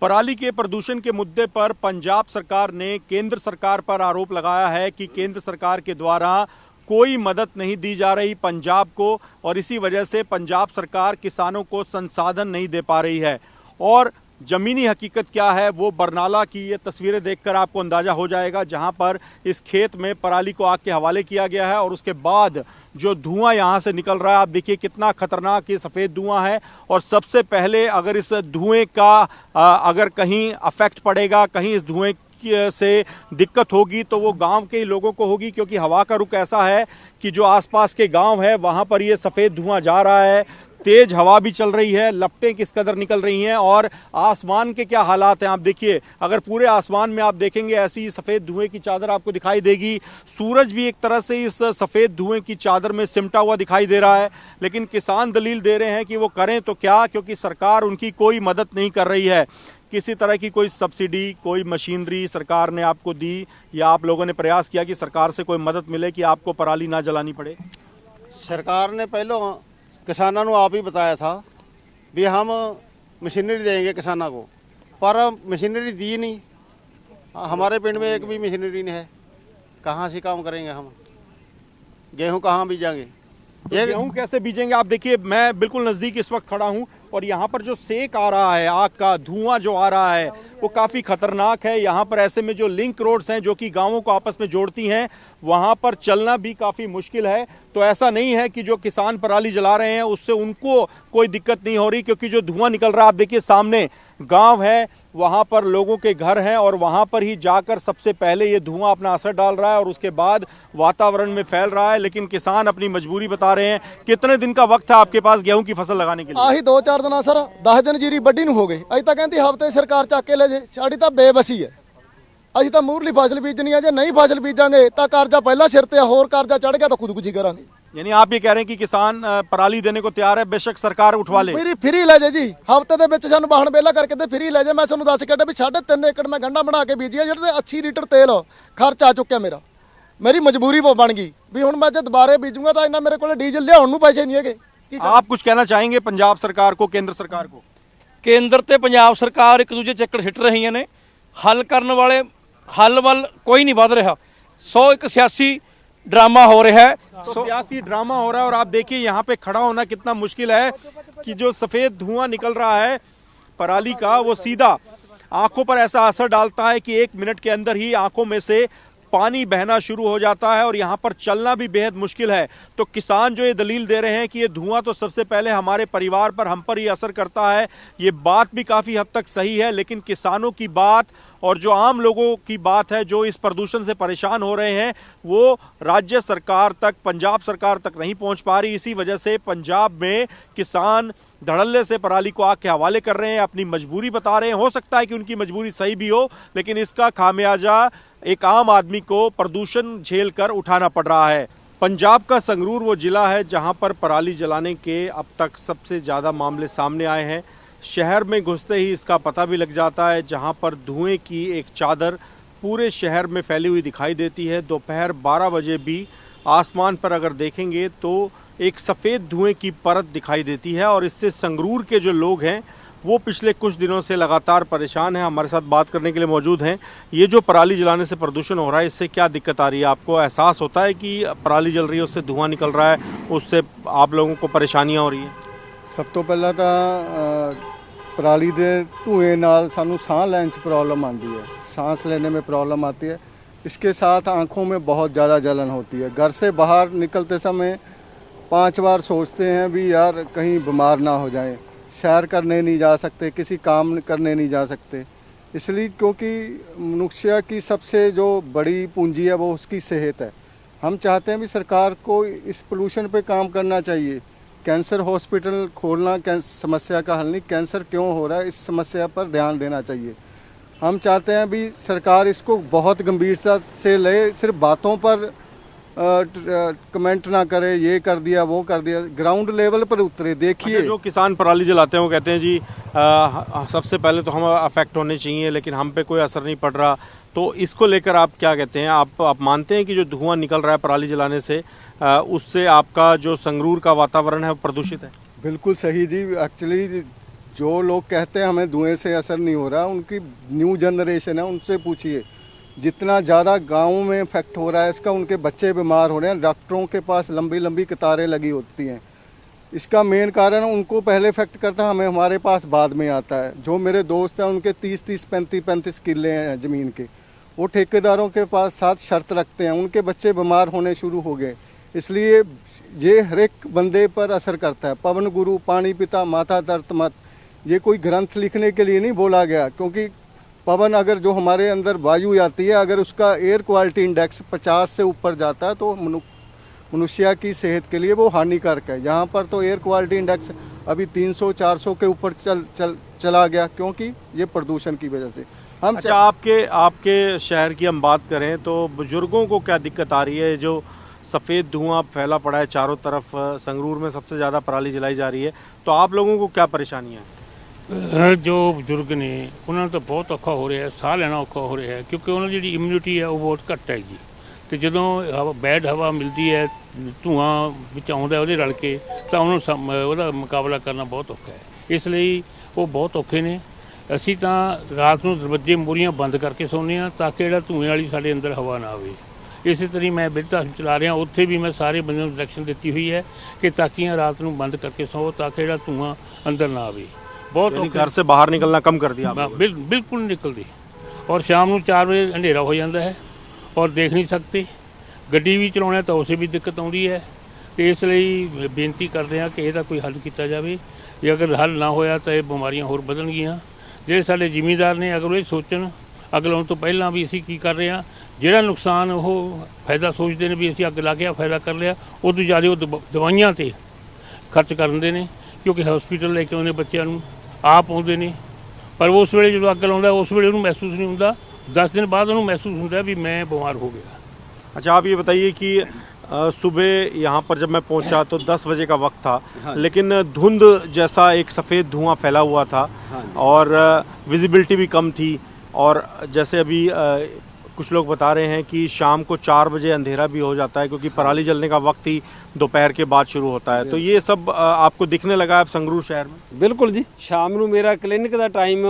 पराली के प्रदूषण के मुद्दे पर पंजाब सरकार ने केंद्र सरकार पर आरोप लगाया है कि केंद्र सरकार के द्वारा कोई मदद नहीं दी जा रही पंजाब को और इसी वजह से पंजाब सरकार किसानों को संसाधन नहीं दे पा रही है। और जमीनी हकीकत क्या है वो बरनाला की ये तस्वीरें देखकर आपको अंदाजा हो जाएगा, जहां पर इस खेत में पराली को आग के हवाले किया गया है और उसके बाद जो धुआं यहां से निकल रहा है, आप देखिए कितना खतरनाक ये सफेद धुआं है। और सबसे पहले अगर इस धुएं का अगर कहीं अफेक्ट पड़ेगा, कहीं इस धुएं से दिक्कत होगी तो वो गांव के ही लोगों को होगी, क्योंकि हवा का रुख ऐसा है कि जो आसपास के गांव है वहां पर ये सफेद धुआं जा रहा है। तेज हवा भी चल रही है, लपटें किस कदर निकल रही हैं और आसमान के क्या हालात हैं आप देखिए। अगर पूरे आसमान में आप देखेंगे ऐसी सफेद धुएं की चादर आपको दिखाई देगी। सूरज भी एक तरह से इस सफेद धुएं की चादर में सिमटा हुआ दिखाई दे रहा है। लेकिन किसान दलील दे रहे हैं कि वो करें तो क्या, क्योंकि सरकार उनकी कोई मदद नहीं कर रही है। किसी तरह की कोई सब्सिडी, कोई मशीनरी सरकार ने आपको दी या आप लोगों ने प्रयास किया कि सरकार से कोई मदद मिले कि आपको पराली ना जलानी पड़े? सरकार ने पहले किसानों को आप ही बताया था भी हम मशीनरी देंगे किसानों को, पर मशीनरी दी नहीं। हमारे पिंड में एक भी मशीनरी नहीं है, कहाँ से काम करेंगे हम? गेहूं कहाँ बीजेंगे? ये गेहूं कैसे बीजेंगे? आप देखिए मैं बिल्कुल नजदीक इस वक्त खड़ा हूं और यहाँ पर जो सेक आ रहा है, आग का धुआं जो आ रहा है वो काफी खतरनाक है। यहाँ पर ऐसे में जो लिंक रोड्स हैं जो कि गांवों को आपस में जोड़ती हैं, वहां पर चलना भी काफी मुश्किल है। तो ऐसा नहीं है कि जो किसान पराली जला रहे हैं उससे उनको कोई दिक्कत नहीं हो रही, क्योंकि जो धुआं निकल रहा है, आप देखिए सामने गांव है, वहां पर लोगों के घर हैं और वहां पर ही जाकर सबसे पहले ये धुआं अपना असर डाल रहा है और उसके बाद वातावरण में फैल रहा है। लेकिन किसान अपनी मजबूरी बता रहे हैं। कितने दिन का वक्त है आपके पास गेहूं की फसल लगाने के लिए? आही 2-4 दिन सर, 10 दिन जीरी ਵੱਢੀ ਨੂੰ ਹੋ ਗਏ। ਅਜੇ ਤਾਂ ਕਹਿੰਦੀ ਹਫ਼ਤੇ ਸਰਕਾਰ ਚੱਕ ਕੇ ਲੈ ਜੇ। ਸਾਡੀ ਤਾਂ ਬੇਬਸੀ ਹੈ। ਅਸੀਂ ਤਾਂ ਮੂਰਲੀ ਫਸਲ ਬੀਜਣੀ ਹੈ, ਜੇ ਨਹੀਂ ਫਸਲ ਬੀਜਾਂਗੇ ਤਾਂ ਕਰਜ਼ਾ ਪਹਿਲਾਂ ਸਿਰ ਤੇ ਹੋਰ ਕਰਜ਼ਾ ਚੜ ਗਿਆ ਤਾਂ ਖੁਦਕੁਸ਼ੀ ਕਰਾਂਗੇ। यानी आप ये कह रहे हैं कि किसान पराली देने को तैयार है, बेशक सरकार उठवा ले। ਮੇਰੀ ਫਰੀ ਲੈ ਜੇ ਜੀ, ਹਫ਼ਤੇ ਦੇ ਵਿੱਚ ਸਾਨੂੰ ਵਾਹਣ ਵੇਲਾ ਕਰਕੇ ਤੇ ਫਰੀ ਲੈ ਜੇ। ਮੈਂ ਤੁਹਾਨੂੰ ਦੱਸ ਕੇ ਵੀ 3.5 ਏਕੜ ਮੈਂ ਗੰਢਾ ਬਣਾ ਕੇ ਬੀਜੀ ਹੈ, ਜਿਹੜੇ ਤੇ 80 ਲੀਟਰ ਤੇਲ ਖਰਚ ਆ ਚੁੱਕਿਆ ਮੇਰਾ। ਮੇਰੀ ਮਜਬੂਰੀ ਬਣ ਗਈ ਵੀ ਹੁਣ ਮੈਂ ਜੇ ਦੁਬਾਰੇ ਬੀਜੂਗਾ ਤਾਂ ਇੰਨਾ ਮੇਰੇ ਕੋਲ ਡੀਜ਼ਲ ਲਿਆਉਣ ਨੂੰ ਪੈਸੇ ਨਹੀਂ ਹੈਗੇ। आप कुछ कहना चाहेंगे पंजाब सरकार को, केंद्र सरकार को? ਕੇਂਦਰ ਤੇ ਪੰਜਾਬ ਸਰਕਾਰ ਇੱਕ ਦੂਜੇ ਚੱਕਰ ਸਿੱਟ ਰਹੀਆਂ ਨੇ। ਹੱਲ ਕਰਨ ਵਾਲੇ ਹੱਲ ਵੱਲ ਕੋਈ ਨਹੀਂ ਵਧ ਰਿਹਾ। ਇੱਕ ਸਿਆਸੀ ड्रामा हो रहा है, सियासी ड्रामा हो रहा है। और आप देखिए यहाँ पे खड़ा होना कितना मुश्किल है कि जो सफेद धुआं निकल रहा है पराली का वो सीधा आंखों पर ऐसा असर डालता है कि 1 मिनट के अंदर ही आंखों में से पानी बहना शुरू हो जाता है और यहाँ पर चलना भी बेहद मुश्किल है। तो किसान जो ये दलील दे रहे हैं कि ये धुआं तो सबसे पहले हमारे परिवार पर, हम पर ही असर करता है, ये बात भी काफ़ी हद तक सही है। लेकिन किसानों की बात और जो आम लोगों की बात है जो इस प्रदूषण से परेशान हो रहे हैं, वो राज्य सरकार तक, पंजाब सरकार तक नहीं पहुंच पा रही। इसी वजह से पंजाब में किसान धड़ल्ले से पराली को आग के हवाले कर रहे हैं, अपनी मजबूरी बता रहे हैं। हो सकता है कि उनकी मजबूरी सही भी हो, लेकिन इसका खामियाजा एक आम आदमी को प्रदूषण झेल कर उठाना पड़ रहा है। पंजाब का संगरूर वो जिला है जहां पर पराली जलाने के अब तक सबसे ज़्यादा मामले सामने आए हैं। शहर में घुसते ही इसका पता भी लग जाता है, जहां पर धुएं की एक चादर पूरे शहर में फैली हुई दिखाई देती है। दोपहर 12 बजे भी आसमान पर अगर देखेंगे तो एक सफ़ेद धुएं की परत दिखाई देती है और इससे संगरूर के जो लोग हैं वो पिछले कुछ दिनों से लगातार परेशान हैं। हमारे साथ बात करने के लिए मौजूद हैं। ये जो पराली जलाने से प्रदूषण हो रहा है, इससे क्या दिक्कत आ रही है? आपको एहसास होता है कि पराली जल रही है, उससे धुआं निकल रहा है, उससे आप लोगों को परेशानियां हो रही हैं? ਸਭ ਤੋਂ ਪਹਿਲਾਂ ਤਾਂ पराली ਦੇ ਧੂਏ ਨਾਲ ਸਾਨੂੰ ਸਾਹ ਲੈਣ 'ਚ प्रॉब्लम आती है, सांस लेने में प्रॉब्लम आती है। इसके साथ आँखों में बहुत ज़्यादा जलन होती है। घर से बाहर निकलते समय 5 बार सोचते हैं भी यार कहीं बीमार ना हो जाए। सैर करने नहीं जा सकते, किसी काम करने नहीं जा सकते, इसलिए क्योंकि मनुष्य की सबसे जो बड़ी पूंजी है वो उसकी सेहत है। हम चाहते हैं भी सरकार को इस पोल्यूशन पे काम करना चाहिए। कैंसर हॉस्पिटल खोलना समस्या का हल नहीं, कैंसर क्यों हो रहा है इस समस्या पर ध्यान देना चाहिए। हम चाहते हैं भी सरकार इसको बहुत गंभीरता से ले, सिर्फ बातों पर कमेंट ना करे, ये कर दिया वो कर दिया, ग्राउंड लेवल पर उतरे। देखिए जो किसान पराली जलाते हैं वो कहते हैं जी सबसे पहले तो हम अफेक्ट होने चाहिए, लेकिन हम पे कोई असर नहीं पड़ रहा। तो इसको लेकर आप क्या कहते हैं? आप मानते हैं कि जो धुआं निकल रहा है पराली जलाने से उससे आपका जो संगरूर का वातावरण है वो प्रदूषित है? बिल्कुल सही जी। एक्चुअली जो लोग कहते हैं हमें धुएं से असर नहीं हो रहा, उनकी न्यू जनरेशन है, उनसे पूछिए। जितना ज़्यादा गाँव में इफेक्ट हो रहा है इसका, उनके बच्चे बीमार हो रहे हैं, डॉक्टरों के पास लंबी लंबी कतारें लगी होती हैं। इसका मेन कारण उनको पहले इफेक्ट करता है, हमारे पास बाद में आता है। जो मेरे दोस्त हैं उनके 30-30, 35-35 किले हैं ज़मीन के, वो ठेकेदारों के पास साथ शर्त रखते हैं, उनके बच्चे बीमार होने शुरू हो गए। इसलिए ये हर एक बंदे पर असर करता है। पवन गुरु पानी पिता माथा दर्द मत, ये कोई ग्रंथ लिखने के लिए नहीं बोला गया, क्योंकि पवन अगर जो हमारे अंदर वायु आती है, अगर उसका एयर क्वालिटी इंडेक्स 50 से ऊपर जाता है तो मनुष्य की सेहत के लिए वो हानिकारक है। यहाँ पर तो एयर क्वालिटी इंडेक्स अभी 300-400 के ऊपर चला गया, क्योंकि ये प्रदूषण की वजह से। हम अच्छा, आपके शहर की हम बात करें तो बुजुर्गों को क्या दिक्कत आ रही है? जो सफ़ेद धुआं फैला पड़ा है चारों तरफ, संगरूर में सबसे ज़्यादा पराली जलाई जा रही है, तो आप लोगों को क्या परेशानियाँ हैं? जो ਬਜ਼ੁਰਗ ਨੇ ਉਹਨਾਂ ਨੂੰ ਤਾਂ ਬਹੁਤ ਔਖਾ ਹੋ ਰਿਹਾ ਹੈ, ਸਾਹ ਲੈਣਾ ਔਖਾ ਹੋ ਰਿਹਾ ਹੈ, ਕਿਉਂਕਿ ਉਹਨਾਂ ਦੀ ਜਿਹੜੀ ਇਮਿਊਨਿਟੀ ਹੈ ਉਹ ਬਹੁਤ ਘੱਟ ਹੈਗੀ। ਤੇ ਜਦੋਂ ਬੈਡ ਹਵਾ ਮਿਲਦੀ ਹੈ, ਧੂਆਂ ਵਿੱਚ ਆਉਂਦਾ ਉਹਦੇ ਰਲ ਕੇ, ਤਾਂ ਉਹਨੂੰ ਉਹਦਾ ਮੁਕਾਬਲਾ ਕਰਨਾ ਬਹੁਤ ਔਖਾ ਹੈ। ਇਸ ਲਈ ਉਹ ਬਹੁਤ ਔਖੇ ਨੇ। ਅਸੀਂ ਤਾਂ ਰਾਤ ਨੂੰ ਦਰਵਾਜ਼ੇ ਮੂਹਰੀਆਂ ਬੰਦ ਕਰਕੇ ਸੌਂਦੇ ਹਾਂ, ਤਾਂ ਕਿ ਜਿਹੜਾ ਧੂਏ ਵਾਲੀ ਸਾਡੇ ਅੰਦਰ ਹਵਾ ਨਾ ਆਵੇ। ਇਸੇ ਤਰ੍ਹਾਂ ਮੈਂ ਬਿਰਧ ਆਸ਼ਰਮ ਚਲਾ ਰਿਹਾ, ਉੱਥੇ ਵੀ ਮੈਂ ਸਾਰੇ ਬੰਦਿਆਂ ਨੂੰ ਡਾਇਰੈਕਸ਼ਨ ਦਿੱਤੀ ਹੋਈ ਹੈ ਕਿ ਤਾਕੀਆਂ ਰਾਤ ਨੂੰ ਬੰਦ ਕਰਕੇ ਸੌਂ, ਤਾਂ ਕਿ ਜਿਹੜਾ ਧੂਆਂ ਅੰਦਰ ਨਾ ਆਵੇ। बहुत घर से बाहर निकलना कम कर दिया? बिल्कुल निकलती। और शाम को 4 बजे अंधेरा हो जाता है और देख नहीं सकते, गड्डी भी चलाने तो उसे भी दिक्कत आती है। तो इसलिए बेनती करते हैं कि यदा कोई हल किया जाए। ये अगर हल ना होया तो ये बीमारियां होर बदन गियां। जे साडे जिमीदार ने अगर ये सोचन, अगल आने तो पहला भी असीं की कर रहे हैं, जिहड़ा नुकसान वो फायदा सोचते हैं भी असीं अग ला के फायदा कर लिया, उदों ज़्यादा वो दवाइयां ते खर्च करते हैं, क्योंकि हॉस्पिटल लेके आने बच्चों को आप आते हैं। पर उस वे जो अग लाता उस वे महसूस नहीं होता, 10 दिन बाद उन्होंने महसूस होता भी मैं बीमार हो गया। अच्छा, आप ये बताइए कि सुबह यहाँ पर जब मैं पहुँचा तो 10 बजे का वक्त था, लेकिन धुंध जैसा एक सफ़ेद धुआं फैला हुआ था और विजिबिलिटी भी कम थी। और जैसे अभी कुछ लोग बता रहे हैं कि शाम को 4 बजे अंधेरा भी हो जाता है, क्योंकि पराली जलने का वक्त ही दोपहर के बाद शुरू होता है। तो ये सब आपको दिखने लगा है संगरूर शहर में? बिल्कुल जी। शाम को मेरा क्लिनिक का टाइम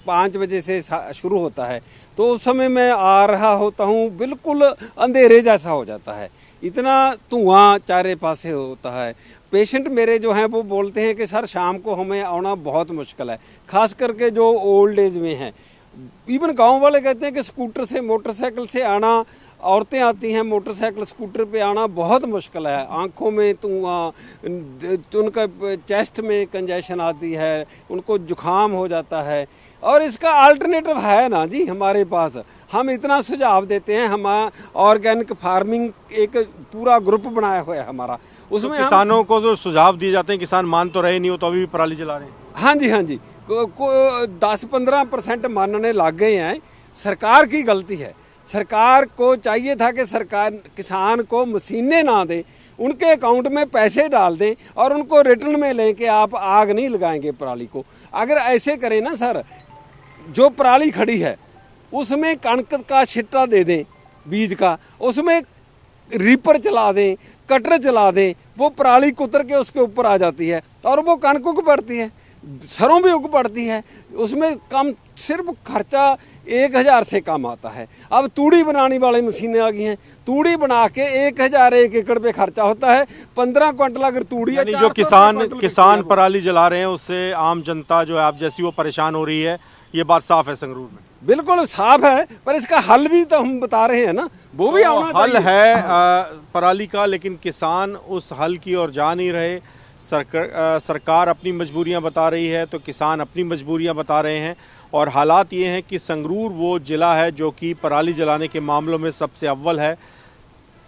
5 बजे से शुरू होता है, तो उस समय मैं आ रहा होता हूँ, बिल्कुल अंधेरे जैसा हो जाता है, इतना धुआं चारे पासे होता है। पेशेंट मेरे जो हैं वो बोलते हैं कि सर शाम को हमें आना बहुत मुश्किल है, खास करके जो ओल्ड एज में हैं। इवन गांव वाले कहते हैं कि स्कूटर से मोटरसाइकिल से आना, औरतें आती हैं मोटरसाइकिल स्कूटर पे आना बहुत मुश्किल है। आंखों में धुआं, उनका चेस्ट में कंजेशन आती है, उनको जुकाम हो जाता है। और इसका अल्टरनेटिव है ना जी हमारे पास। हम इतना सुझाव देते हैं, हम ऑर्गेनिक फार्मिंग एक पूरा ग्रुप बनाया हुआ है हमारा, उसमें तो किसानों को जो सुझाव दिए जाते हैं, किसान मान तो रहे नहीं हो तो अभी भी पराली जला रहे हैं। हाँ जी, हाँ जी, 10-15% मानने लग गए हैं। सरकार की गलती है। सरकार को चाहिए था कि सरकार किसान को मशीनें ना दे, उनके अकाउंट में पैसे डाल दें और उनको रिटर्न में लें कि आप आग नहीं लगाएंगे पराली को। अगर ऐसे करें ना सर, जो पराली खड़ी है उसमें कणक का छिट्टा दे दें बीज का, उसमें रीपर चला दें, कटर चला दें, वो पराली कुतर के उसके ऊपर आ जाती है और वो कणक उग पड़ती है, सरों भी उग पड़ती है। उसमें कम सिर्फ खर्चा 1000 से कम आता है। अब तूड़ी बनाने वाली मशीनें आ गई हैं, तूड़ी बना के 1000 एक एकड़ पे खर्चा होता है। 15 क्विंटल अगर तूड़ी है, जो किसान पराली जला रहे हैं उससे आम जनता जो है आप जैसी वो परेशान हो रही है, ये बात साफ है संगरूर में। बिल्कुल साफ है, पर इसका हल भी तो हम बता रहे हैं ना, वो भी आना हल है पराली का, लेकिन किसान उस हल की ओर जा नहीं रहे। सरकार अपनी मजबूरियां बता रही है तो किसान अपनी मजबूरियां बता रहे हैं। और हालात ये हैं कि संगरूर वो ज़िला है जो कि पराली जलाने के मामलों में सबसे अव्वल है।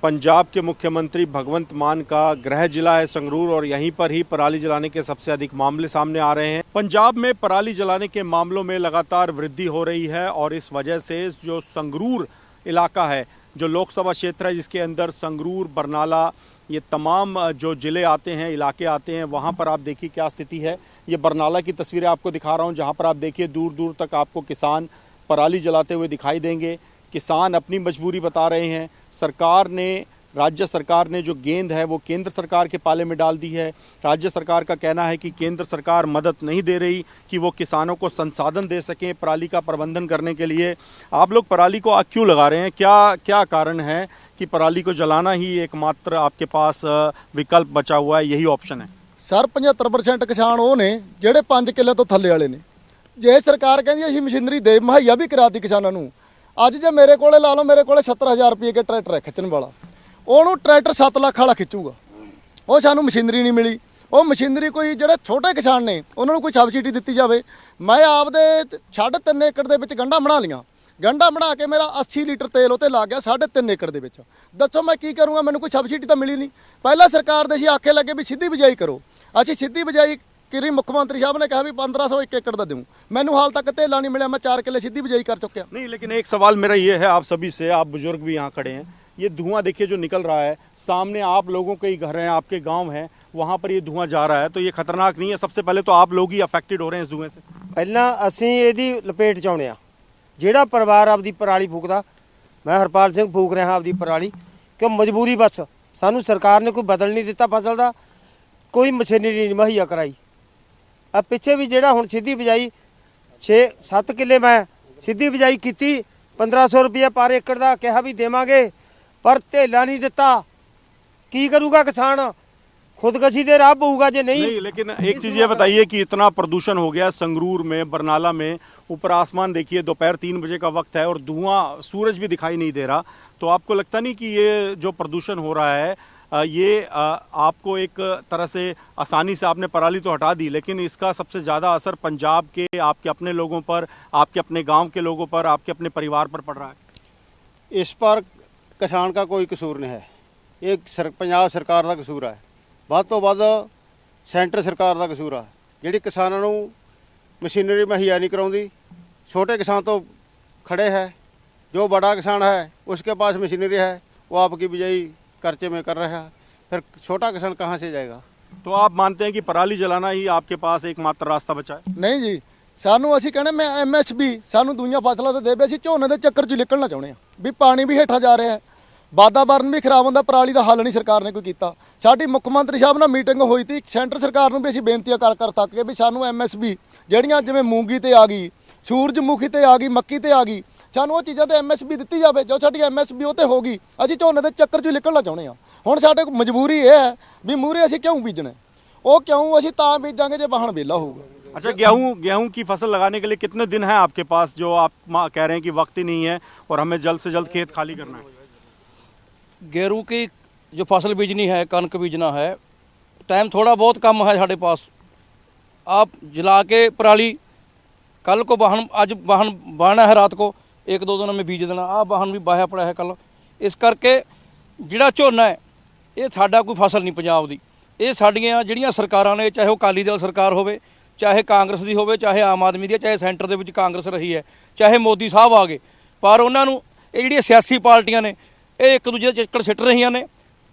पंजाब के मुख्यमंत्री भगवंत मान का गृह जिला है संगरूर, और यहीं पर ही पराली जलाने के सबसे अधिक मामले सामने आ रहे हैं। पंजाब में पराली जलाने के मामलों में लगातार वृद्धि हो रही है और इस वजह से जो संगरूर इलाका है, जो लोकसभा क्षेत्र है जिसके अंदर संगरूर, बरनाला, ये तमाम जो ज़िले आते हैं, इलाके आते हैं, वहाँ पर आप देखिए क्या स्थिति है। ये बरनाला की तस्वीरें आपको दिखा रहा हूँ, जहाँ पर आप देखिए दूर दूर तक आपको किसान पराली जलाते हुए दिखाई देंगे। किसान अपनी मजबूरी बता रहे हैं। सरकार ने राज्य सरकार ने जो गेंद है वो केंद्र सरकार के पाले में डाल दी है। राज्य सरकार का कहना है कि केंद्र सरकार मदद नहीं दे रही कि वो किसानों को संसाधन दे सकें पराली का प्रबंधन करने के लिए। आप लोग पराली को आग क्यों लगा रहे हैं, क्या क्या कारण है कि पराली को जलाना ही एकमात्र आपके पास विकल्प बचा हुआ है, यही ऑप्शन है? ਸਰ 75% ਕਿਸਾਨ ਉਹ ਨੇ ਜਿਹੜੇ 5 ਕਿੱਲੇ ਤੋਂ ਥੱਲੇ ਵਾਲੇ ਨੇ। ਜੇ ਸਰਕਾਰ ਕਹਿੰਦੀ ਅਸੀਂ ਮਸ਼ੀਨਰੀ ਦੇ ਮੁਹੱਈਆ ਵੀ ਕਰਾਤੀ ਕਿਸਾਨਾਂ ਨੂੰ, ਅੱਜ ਜੇ ਮੇਰੇ ਕੋਲੇ ਲਾ ਲਓ, ਮੇਰੇ ਕੋਲੇ 70,000 ਰੁਪਏ ਕੇ ਟਰੈਕਟਰ ਹੈ ਖਿੱਚਣ ਵਾਲਾ, ਉਹਨੂੰ ਟਰੈਕਟਰ 7 ਲੱਖ ਵਾਲਾ ਖਿੱਚੂਗਾ। ਉਹ ਸਾਨੂੰ ਮਸ਼ੀਨਰੀ ਨਹੀਂ ਮਿਲੀ। ਉਹ ਮਸ਼ੀਨਰੀ ਕੋਈ ਜਿਹੜੇ ਛੋਟੇ ਕਿਸਾਨ ਨੇ ਉਹਨਾਂ ਨੂੰ ਕੋਈ ਸਬਸਿਡੀ ਦਿੱਤੀ ਜਾਵੇ। ਮੈਂ ਆਪਦੇ 3.5 ਏਕੜ ਦੇ ਵਿੱਚ ਗੰਢਾਂ ਬਣਾ ਲੀਆਂ। ਗੰਢਾਂ ਬਣਾ ਕੇ ਮੇਰਾ 80 ਲੀਟਰ ਤੇਲ ਉੱਤੇ ਲੱਗ ਗਿਆ 3.5 ਏਕੜ ਦੇ ਵਿੱਚ। ਦੱਸੋ ਮੈਂ ਕੀ ਕਰੂੰਗਾ, ਮੈਨੂੰ ਕੋਈ ਸਬਸਿਡੀ ਤਾਂ ਮਿਲੀ ਨਹੀਂ। ਪਹਿਲਾਂ ਸਰਕਾਰ ਦੇ ਅਸੀਂ ਆਖੇ ਲੱਗੇ ਵੀ ਸਿੱਧੀ ਬਿਜਾਈ ਕਰੋ, ਅਸੀਂ ਸਿੱਧੀ ਬਿਜਾਈ ਕਰੀ। ਮੁੱਖ ਮੰਤਰੀ ਸਾਹਿਬ ਨੇ ਕਿਹਾ ਵੀ 1500 1 ਏਕੜ ਦਾ दूं, ਮੈਨੂੰ ਹਾਲ तक तेला नहीं मिला। मैं 4 किले सीधी बिजाई कर चुका। नहीं, लेकिन एक सवाल मेरा ये है आप सभी से, आप बुजुर्ग भी यहाँ खड़े हैं, ये धुआं देखिए जो निकल रहा है सामने, आप लोगों के ही घर हैं, आपके गांव हैं, वहाँ पर ये धुआं जा रहा है, तो ये खतरनाक नहीं है? सबसे पहले तो आप लोग ही अफेक्टेड हो रहे हैं इस धुएं से। ਪਹਿਲਾਂ ਅਸੀਂ ਇਹਦੀ ਲਪੇਟ 'ਚ ਆਉਣੇ ਆ। ਜਿਹੜਾ ਪਰਿਵਾਰ ਆਪਦੀ ਪਰਾਲੀ ਫੂਕਦਾ, ਮੈਂ ਹਰਪਾਲ ਸਿੰਘ ਫੂਕ ਰਿਹਾ ਆਪਦੀ ਪਰਾਲੀ, ਕਿ ਮਜਬੂਰੀ ਬਸ ਸਾਨੂੰ ਸਰਕਾਰ ਨੇ ਕੋਈ ਬਦਲ ਨਹੀਂ ਦਿੱਤਾ ਫਸਲ ਦਾ, ਕੋਈ ਮਸ਼ੀਨਰੀ ਨਹੀਂ ਮੁਹੱਈਆ ਕਰਾਈ। ਆ ਪਿੱਛੇ ਵੀ ਜਿਹੜਾ ਹੁਣ ਸਿੱਧੀ ਬਿਜਾਈ 6-7 ਕਿੱਲੇ ਮੈਂ ਸਿੱਧੀ ਬਿਜਾਈ ਕੀਤੀ, 1500 ਰੁਪਏ ਪਰ ਏਕੜ ਦਾ ਕਿਹਾ ਵੀ ਦੇਵਾਂਗੇ, ਪਰ ਧੇਲਾ ਨਹੀਂ ਦਿੱਤਾ। ਕੀ ਕਰੂਗਾ ਕਿਸਾਨ? खुदकशी दे राह होगा जे नहीं। लेकिन एक चीज ये बताइए कि इतना प्रदूषण हो गया संगरूर में, बरनाला में, ऊपर आसमान देखिए, दोपहर 3 बजे का वक्त है और धुआं, सूरज भी दिखाई नहीं दे रहा, तो आपको लगता नहीं कि ये जो प्रदूषण हो रहा है ये आपको एक तरह से आसानी से आपने पराली तो हटा दी, लेकिन इसका सबसे ज़्यादा असर पंजाब के आपके अपने लोगों पर, आपके अपने गांव के लोगों पर, आपके अपने परिवार पर पड़ रहा है? इस पर किसान का कोई कसूर नहीं है, ये पंजाब सरकार का कसूर है। ਵੱਧ ਤੋਂ ਵੱਧ ਸੈਂਟਰ ਸਰਕਾਰ ਦਾ ਕਸੂਰ ਆ, ਜਿਹੜੀ ਕਿਸਾਨਾਂ ਨੂੰ ਮਸ਼ੀਨਰੀ ਮੁਹੱਈਆ नहीं कराਉਂਦੀ। छोटे किसान तो खड़े हैं, जो बड़ा किसान है उसके पास मशीनरी है, वो आपकी बिजाई कर्चे में कर रहा है, फिर छोटा किसान कहाँ से जाएगा? तो आप मानते हैं कि पराली जलाना ही आपके पास एकमात्र रास्ता बचा है? नहीं जी, ਸਾਨੂੰ ਅਸੀਂ ਕਹਿੰਦੇ ਮੈਂ MSP ਸਾਨੂੰ ਦੁਨੀਆ ਫਸਲਾਂ ਤੇ ਦੇਵੇ, ਅਸੀਂ ਝੋਨੇ ਦੇ ਚੱਕਰ 'ਚ ਨਿਕਲਣਾ ਚਾਹੁੰਦੇ ਆ ਵੀ ਪਾਣੀ ਵੀ ਹੇਠਾਂ ਜਾ ਰਿਹਾ ਹੈ, ਵਾਤਾਵਰਨ ਵੀ ਖਰਾਬ ਹੁੰਦਾ, ਪਰਾਲੀ ਦਾ ਹੱਲ ਨਹੀਂ ਸਰਕਾਰ ਨੇ ਕੋਈ ਕੀਤਾ। ਸਾਡੀ ਮੁੱਖ ਮੰਤਰੀ ਸਾਹਿਬ ਨਾਲ ਮੀਟਿੰਗ ਹੋਈ ਸੀ, ਸੈਂਟਰ ਸਰਕਾਰ ਨੂੰ ਵੀ ਅਸੀਂ ਬੇਨਤੀਆਂ ਕਰ ਤੱਕ ਕੇ ਵੀ ਸਾਨੂੰ MSP ਜਿਹੜੀਆਂ ਜਿਵੇਂ ਮੂੰਗੀ ਤੇ ਆ ਗਈ, ਸੂਰਜਮੁਖੀ ਤੇ ਆ ਗਈ, ਮੱਕੀ ਤੇ ਆ ਗਈ, ਸਾਨੂੰ ਉਹ ਚੀਜ਼ਾਂ ਤੇ MSP ਦਿੱਤੀ ਜਾਵੇ। ਜੋ ਸਾਡੀ MSP ਉਹ ਤੇ ਹੋ ਗਈ, ਅਸੀਂ ਝੋਨੇ ਦੇ ਚੱਕਰ 'ਚ ਨਿਕਲਣਾ ਚਾਹੁੰਦੇ ਹਾਂ। ਹੁਣ ਸਾਡੇ ਕੋਲ ਮਜਬੂਰੀ ਇਹ ਹੈ ਵੀ ਮੂਹਰੇ ਅਸੀਂ ਕਿਉਂ ਬੀਜਣਾ, ਉਹ ਕਿਉਂ ਅਸੀਂ ਤਾਂ ਬੀਜਾਂਗੇ ਜੇ ਵਾਹਣ ਵਿਹਲਾ ਹੋਊਗਾ। अच्छा, गेहूं की फसल लगाने के लिए कितने दिन है आपके पास, जो आप कह रहे हैं कि वक्त ही नहीं है और हमें जल्द से जल्द खेत खाली करना है? गेहूं की जो फसल बीजनी है, कनक बीजना है, टाइम थोड़ा बहुत कम है हमारे पास। आप जला के पराली कल को वाहन, आज वाहन बाहना है, रात को 1-2 दिन में बीज देना। आ वाहन भी बाहिया पड़ा है कल। इस करके जिहड़ा झोना है ये साडा कोई फसल नहीं पंजाब दी, ये साडियां जिहड़ियां सरकारां ने, चाहे वो अकाली दल सरकार होवे, चाहे कांग्रेस दी होवे, चाहे आम आदमी दी, चाहे सेंटर दे विच कांग्रेस रही है, चाहे मोदी साहब आ गए, पर उन्हां नूं ये जिहड़ियां सियासी पार्टियां ने ਇਹ ਇੱਕ ਦੂਜੇ ਦੇ ਚੱਕਰ ਸਿੱਟ ਰਹੀਆਂ ਨੇ।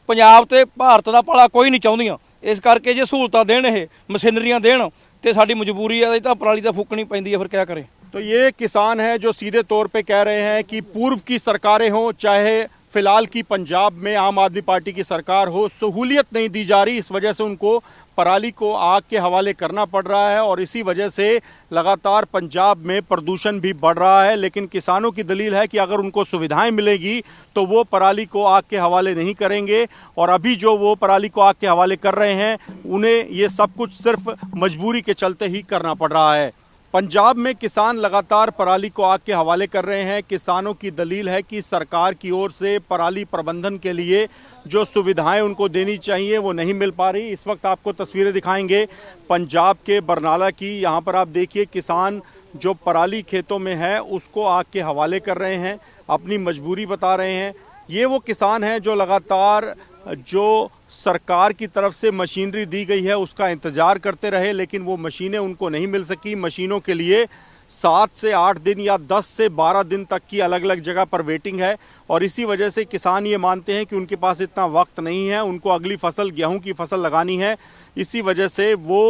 ਪੰਜਾਬ ਤੇ ਭਾਰਤ ਦਾ ਭਲਾ ਕੋਈ ਨਹੀਂ ਚਾਹੁੰਦੀਆਂ। ਇਸ ਕਰਕੇ ਜੇ ਸਹੂਲਤਾਂ ਦੇਣ, ਇਹ ਮਸ਼ੀਨਰੀਆਂ ਦੇਣ, ਤੇ ਸਾਡੀ ਮਜਬੂਰੀ ਹੈ, ਤਾਂ ਪਰਾਲੀ ਤਾਂ ਫੂਕਣੀ ਪੈਂਦੀ ਹੈ, ਫਿਰ ਕਿਆ ਕਰੇ। तो ये किसान है जो सीधे तौर पे कह रहे हैं कि पूर्व की सरकारें हों, चाहे फिलहाल की पंजाब में आम आदमी पार्टी की सरकार हो, सहूलियत नहीं दी जा रही, इस वजह से उनको पराली को आग के हवाले करना पड़ रहा है और इसी वजह से लगातार पंजाब में प्रदूषण भी बढ़ रहा है। लेकिन किसानों की दलील है कि अगर उनको सुविधाएं मिलेगी तो वो पराली को आग के हवाले नहीं करेंगे, और अभी जो वो पराली को आग के हवाले कर रहे हैं उन्हें ये सब कुछ सिर्फ मजबूरी के चलते ही करना पड़ रहा है। पंजाब में किसान लगातार पराली को आग के हवाले कर रहे हैं। किसानों की दलील है कि सरकार की ओर से पराली प्रबंधन के लिए जो सुविधाएं उनको देनी चाहिए वो नहीं मिल पा रही। इस वक्त आपको तस्वीरें दिखाएंगे पंजाब के बरनाला की। यहाँ पर आप देखिए किसान जो पराली खेतों में है उसको आग के हवाले कर रहे हैं, अपनी मजबूरी बता रहे हैं। ये वो किसान हैं जो लगातार जो सरकार की तरफ से मशीनरी दी गई है उसका इंतज़ार करते रहे, लेकिन वो मशीनें उनको नहीं मिल सकी। मशीनों के लिए 7 से 8 दिन या 10 से 12 दिन तक की अलग अलग जगह पर वेटिंग है, और इसी वजह से किसान ये मानते हैं कि उनके पास इतना वक्त नहीं है, उनको अगली फसल गेहूं की फसल लगानी है। इसी वजह से वो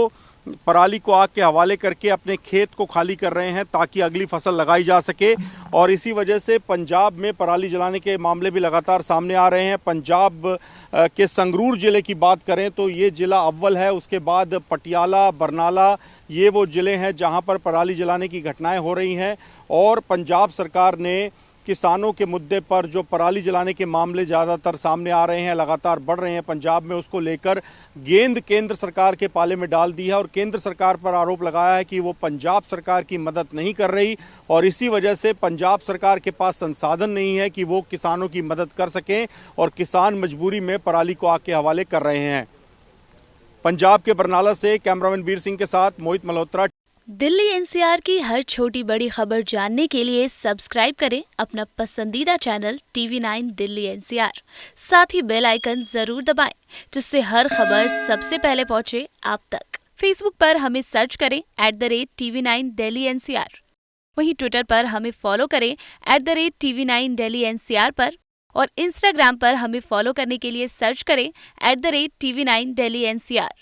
पराली को आग के हवाले करके अपने खेत को खाली कर रहे हैं ताकि अगली फसल लगाई जा सके। और इसी वजह से पंजाब में पराली जलाने के मामले भी लगातार सामने आ रहे हैं। पंजाब के संगरूर जिले की बात करें तो ये जिला अव्वल है, उसके बाद पटियाला, बरनाला, ये वो जिले हैं जहां पर पराली जलाने की घटनाएं हो रही हैं। और पंजाब सरकार ने किसानों के मुद्दे पर जो पराली जलाने के मामले ज़्यादातर सामने आ रहे हैं, लगातार बढ़ रहे हैं पंजाब में, उसको लेकर गेंद केंद्र सरकार के पाले में डाल दी है और केंद्र सरकार पर आरोप लगाया है कि वो पंजाब सरकार की मदद नहीं कर रही और इसी वजह से पंजाब सरकार के पास संसाधन नहीं है कि वो किसानों की मदद कर सकें और किसान मजबूरी में पराली को आग के हवाले कर रहे हैं। पंजाब के बरनाला से कैमरामैन वीर सिंह के साथ मोहित मल्होत्रा। दिल्ली एनसीआर की हर छोटी बड़ी खबर जानने के लिए सब्सक्राइब करें अपना पसंदीदा चैनल TV9 दिल्ली एनसीआर। साथ ही बेल आइकन जरूर दबाएं जिससे हर खबर सबसे पहले पहुंचे आप तक। फेसबुक पर हमें सर्च करें @TV9 दिल्ली एनसीआर। वहीं ट्विटर पर हमें फॉलो करें @TV9 दिल्ली एनसीआर पर और इंस्टाग्राम पर हमें फॉलो करने के लिए सर्च करें @TV9 दिल्ली एनसीआर।